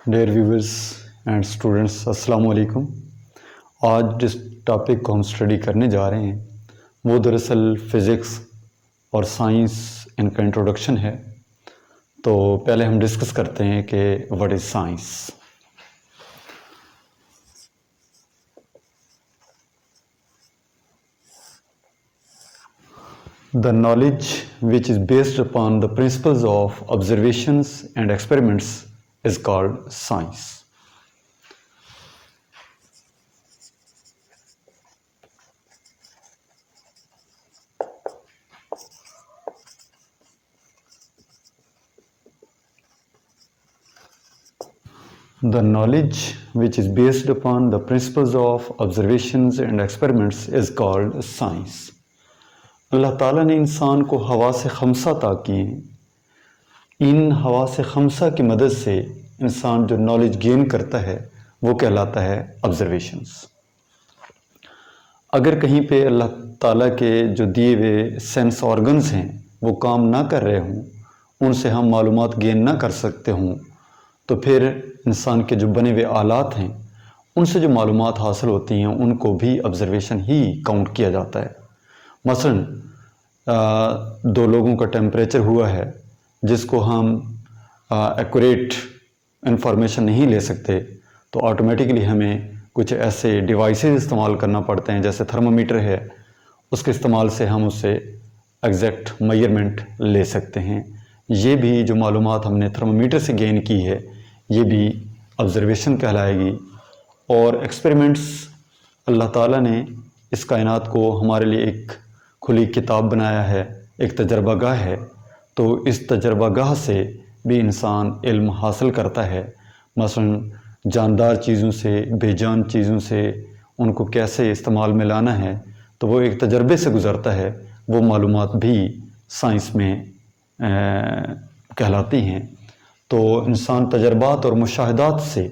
Dear viewers and students, अस्सलाम वालेकुम। आज जिस टॉपिक को हम स्टडी करने जा रहे हैं वो दरअसल फ़िज़िक्स और साइंस इनका इंट्रोडक्शन है। तो पहले हम डिस्कस करते हैं कि what is science. The knowledge which is based upon the principles of observations and experiments is called science. The knowledge which is based upon the principles of observations and experiments is called science. अल्लाह ताला ने इंसान को हवा से खमसा अता किए हैं। इन हवा से खमसा की मदद से इंसान जो नॉलेज गेन करता है वो कहलाता है ऑब्जर्वेशंस। अगर कहीं पे अल्लाह ताला के जो दिए हुए सेंस ऑर्गन्स हैं वो काम ना कर रहे हों, उनसे हम मालूमात गेन ना कर सकते हों, तो फिर इंसान के जो बने हुए आलात हैं उनसे जो मालूमात हासिल होती हैं उनको भी ऑब्जर्वेशन ही काउंट किया जाता है। मसलन दो लोगों का टेम्परेचर हुआ है जिसको हम एक्यूरेट इंफॉर्मेशन नहीं ले सकते, तो ऑटोमेटिकली हमें कुछ ऐसे डिवाइसेस इस्तेमाल करना पड़ते हैं, जैसे थर्मामीटर है, उसके इस्तेमाल से हम उससे एग्जैक्ट मेजरमेंट ले सकते हैं। ये भी जो मालूमात हमने थर्मामीटर से गेन की है ये भी ऑब्जर्वेशन कहलाएगी। और एक्सपेरिमेंट्स, अल्लाह ताला ने इस कायनात को हमारे लिए एक खुली किताब बनाया है, एक तजर्बागाह है, तो इस तजर्बागाह से भी इंसान इल्म हासिल करता है। मसलन जानदार चीज़ों से, बेजान चीज़ों से उनको कैसे इस्तेमाल में लाना है, तो वो एक तजर्बे से गुज़रता है। वो मालूमात भी साइंस में कहलाती हैं। तो इंसान तजर्बात और मुशाहदात से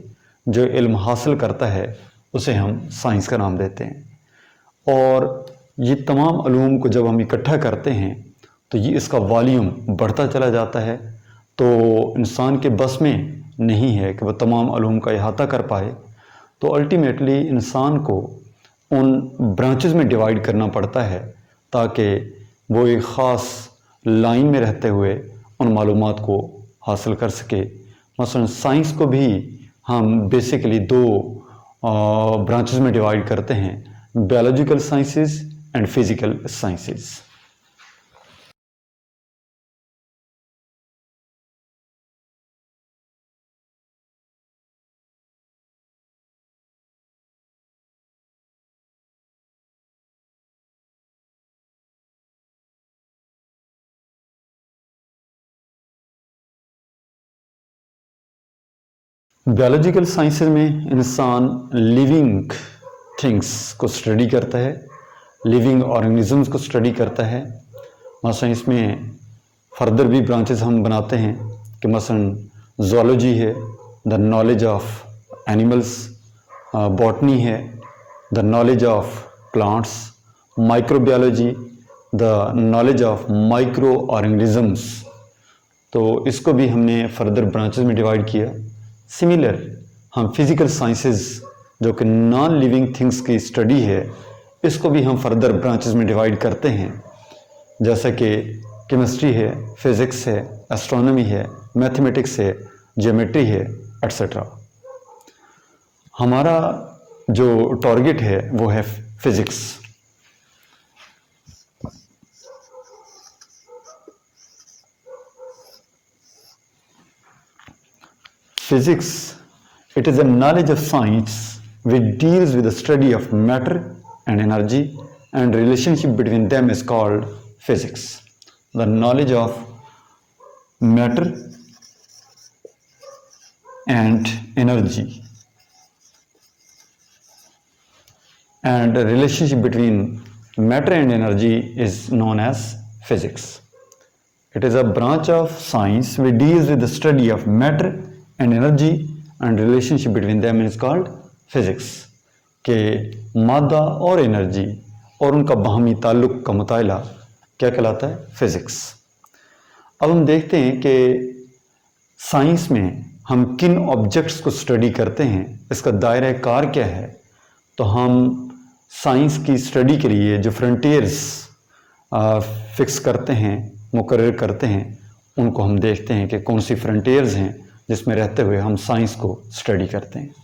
जो इल्म हासिल करता है उसे हम साइंस का नाम देते हैं। और ये तमाम अलूम को जब हम इकट्ठा करते हैं तो ये इसका वॉल्यूम बढ़ता चला जाता है, तो इंसान के बस में नहीं है कि वह तमाम अलूम का अहाता कर पाए। तो अल्टीमेटली इंसान को उन ब्रांचेस में डिवाइड करना पड़ता है ताकि वो एक ख़ास लाइन में रहते हुए उन मालूमात को हासिल कर सके। मसलन साइंस को भी हम बेसिकली दो ब्रांचेस में डिवाइड करते हैं, biological sciences and physical sciences. Biological sciences में इंसान लिविंग थिंग्स को स्टडी करता है, लिविंग ऑर्गेनिजम्स को स्टडी करता है। मसलन इसमें फर्दर भी ब्रांचेस हम बनाते हैं कि मसलन ज़ूलॉजी है, the knowledge of animals, botany है, the knowledge of plants, microbiology, the knowledge of micro organisms. तो इसको भी हमने फर्दर ब्रांचेस में डिवाइड किया। सिमिलर हम फिज़िकल साइंसेस जो कि नॉन लिविंग थिंग्स की स्टडी है, इसको भी हम फर्दर ब्रांचेस में डिवाइड करते हैं, जैसे कि केमिस्ट्री है, फिज़िक्स है, एस्ट्रोनॉमी है, मैथमेटिक्स है, ज्योमेट्री है, एट्सेट्रा। हमारा जो टारगेट है वो है physics. Physics, it is a knowledge of science which deals with the study of matter and energy, and relationship between them is called physics. The knowledge of matter and energy and the relationship between matter and energy is known as physics. It is a branch of science which deals with the study of matter and energy and relationship between them is called physics। के मादा और energy और उनका बाहमी ताल्लुक़ का मुताला क्या कहलाता है? फिज़िक्स। अब हम देखते हैं कि साइंस में हम किन ऑब्जेक्ट्स को स्टडी करते हैं, इसका दायरा कार क्या है, तो हम साइंस की स्टडी के लिए जो फ्रंटियर्स फिक्स करते हैं, मुकर्रर करते हैं, उनको हम देखते हैं कि कौन सी फ्रंटियर्स हैं जिसमें रहते हुए हम साइंस को स्टडी करते हैं।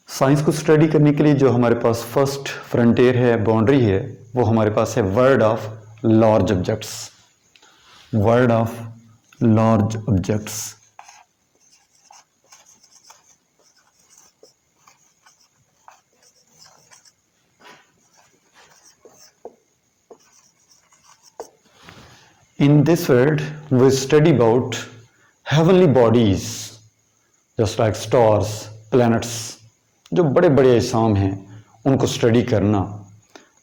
साइंस को स्टडी करने के लिए जो हमारे पास फर्स्ट फ्रंटियर है, बाउंड्री है, वो हमारे पास है world of large objects. World of large objects. In this world, we study about heavenly bodies, just like stars, planets, जो बड़े बड़े अजसाम हैं उनको स्टडी करना,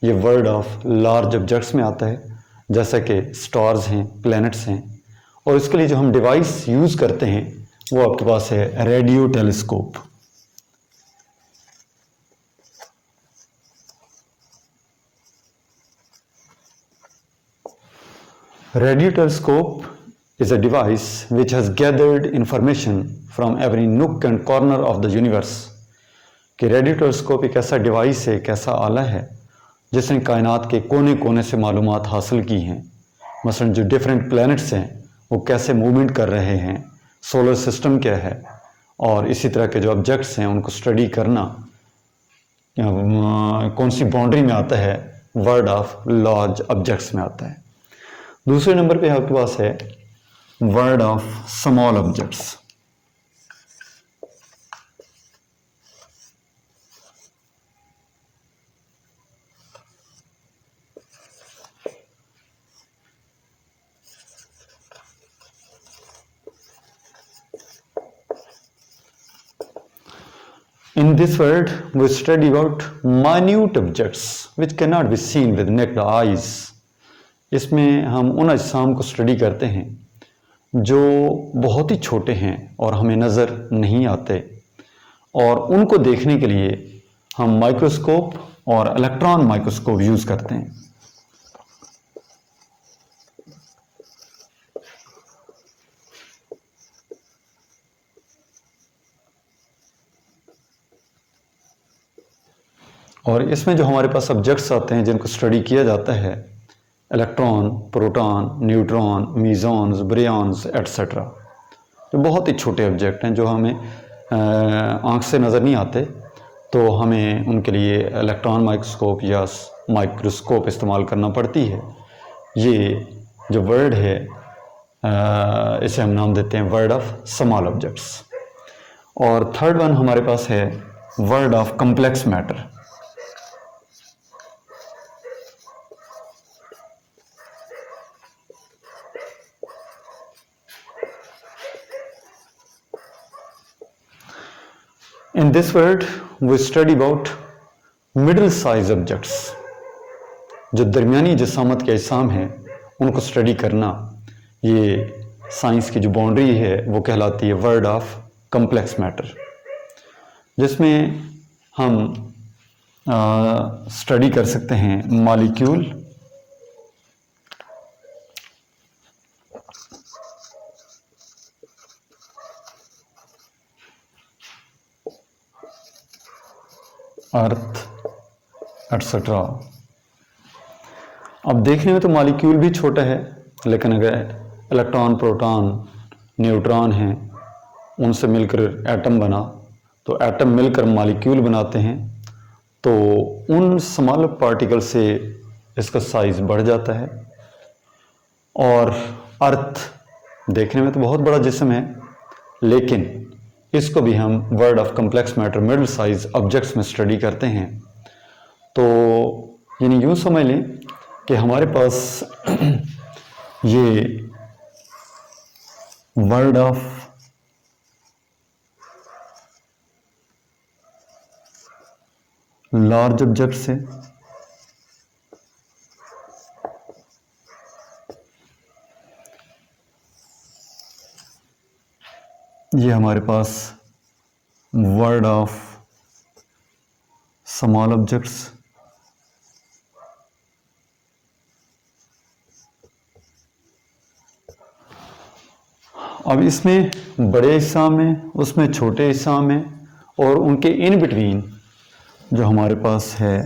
ये वर्ल्ड ऑफ लार्ज ऑब्जेक्ट्स में आता है, जैसा कि स्टार्स हैं, प्लैनेट्स हैं। और इसके लिए जो हम डिवाइस यूज़ करते हैं वो आपके पास है radio telescope. Radio telescope is a device which has gathered information from every nook and corner of the universe। कि रेडियो टेलीस्कोप एक ऐसा डिवाइस है, एक ऐसा आला है जिसने कायनात के कोने कोने से मालूमात हासिल की हैं। मसलन जो डिफरेंट प्लैनेट्स हैं वो कैसे मूवमेंट कर रहे हैं, सोलर सिस्टम क्या है, और इसी तरह के जो ऑब्जेक्ट्स हैं उनको स्टडी करना कौन सी बाउंड्री में आता है, वर्ल्ड ऑफ लार्ज ऑब्जेक्ट्स में आता है। दूसरे नंबर पे आपके पास है world of small objects. In this world, we study about minute objects which cannot be seen with naked eyes। इसमें हम उन अजसाम को स्टडी करते हैं जो बहुत ही छोटे हैं और हमें नज़र नहीं आते, और उनको देखने के लिए हम माइक्रोस्कोप और इलेक्ट्रॉन माइक्रोस्कोप यूज़ करते हैं। और इसमें जो हमारे पास सब्जेक्ट्स आते हैं जिनको स्टडी किया जाता है, इलेक्ट्रॉन, प्रोटॉन, न्यूट्रॉन, मीज़ॉन्स, ब्रियॉन्स एट्सेट्रा, जो बहुत ही छोटे ऑब्जेक्ट हैं जो हमें आँख से नज़र नहीं आते, तो हमें उनके लिए इलेक्ट्रॉन माइक्रोस्कोप या माइक्रोस्कोप इस्तेमाल करना पड़ती है। ये जो वर्ड है इसे हम नाम देते हैं वर्ड ऑफ स्मॉल ऑब्जेक्ट्स। और थर्ड वन हमारे पास है word of complex matter. In this world, we study about middle size objects। जो दरमियानी जिसामत के अजसाम हैं उनको स्टडी करना, ये साइंस की जो बाउंड्री है वो कहलाती है वर्ड ऑफ कम्प्लेक्स मैटर, जिसमें हम स्टडी कर सकते हैं मॉलिक्यूल, अर्थ एट्सेट्रा। अब देखने में तो मॉलिक्यूल भी छोटा है, लेकिन अगर इलेक्ट्रॉन, प्रोटॉन, न्यूट्रॉन हैं, उनसे मिलकर एटम बना तो एटम मिलकर मॉलिक्यूल बनाते हैं, तो उन स्मॉल पार्टिकल से इसका साइज़ बढ़ जाता है। और अर्थ देखने में तो बहुत बड़ा जिस्म है, लेकिन इसको भी हम word of complex matter middle size objects में स्टडी करते हैं। तो यानी यूँ समझ लें कि हमारे पास ये वर्ड ऑफ लार्ज ऑब्जेक्ट्स है, ये हमारे पास वर्ड ऑफ स्मॉल ऑब्जेक्ट्स, अब इसमें बड़े हिस्सा में, उसमें छोटे हिस्सा में, और उनके इन बिटवीन जो हमारे पास है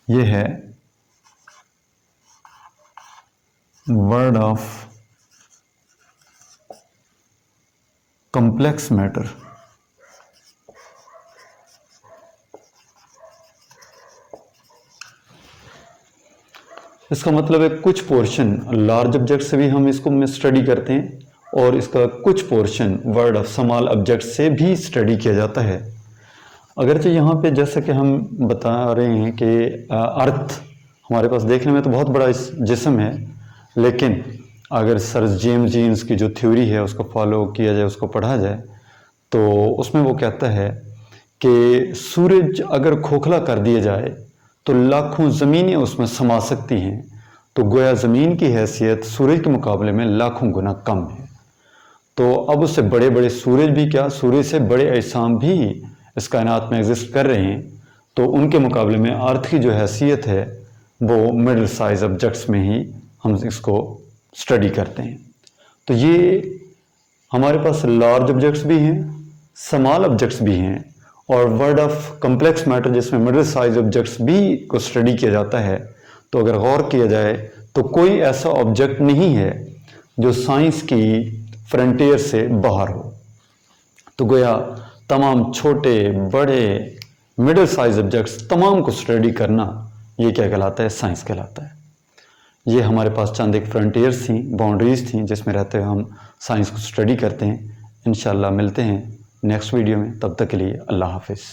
ये है वर्ड ऑफ कॉम्प्लेक्स मैटर। इसका मतलब है कुछ पोर्शन लार्ज ऑब्जेक्ट से भी हम इसको स्टडी करते हैं और इसका कुछ portion word of small object से भी स्टडी किया जाता है। अगरचे यहाँ पे जैसे कि हम बता रहे हैं कि अर्थ हमारे पास देखने में तो बहुत बड़ा जिस्म है, लेकिन अगर सर जेम्स जीन्स की जो थ्योरी है उसको फॉलो किया जाए, उसको पढ़ा जाए, तो उसमें वो कहता है कि सूरज अगर खोखला कर दिया जाए तो लाखों ज़मीनें उसमें समा सकती हैं, तो गोया ज़मीन की हैसियत सूरज के मुकाबले में लाखों गुना कम है। तो अब उससे बड़े बड़े सूरज भी क्या, सूरज से बड़े अजसाम भी इस कायनात में एग्जिस्ट कर रहे हैं, तो उनके मुकाबले में अर्थ की जो हैसियत है वो मिडिल साइज ऑब्जेक्ट्स में ही हम इसको स्टडी करते हैं। तो ये हमारे पास लार्ज ऑब्जेक्ट्स भी हैं, स्मॉल ऑब्जेक्ट्स भी हैं, और वर्ड ऑफ कॉम्प्लेक्स मैटर जिसमें मिडिल साइज ऑब्जेक्ट्स भी को स्टडी किया जाता है। तो अगर गौर किया जाए तो कोई ऐसा ऑब्जेक्ट नहीं है जो साइंस की फ्रंटियर से बाहर हो। तो गोया तमाम छोटे बड़े मिडिल साइज ऑब्जेक्ट्स तमाम को स्टडी करना, ये क्या कहलाता है, साइंस कहलाता है। ये हमारे पास चंद एक फ्रंटियर्स थी, बाउंड्रीज थी जिसमें रहते हुए हम साइंस को स्टडी करते हैं। इंशाल्लाह मिलते हैं नेक्स्ट वीडियो में, तब तक के लिए अल्लाह हाफिज़।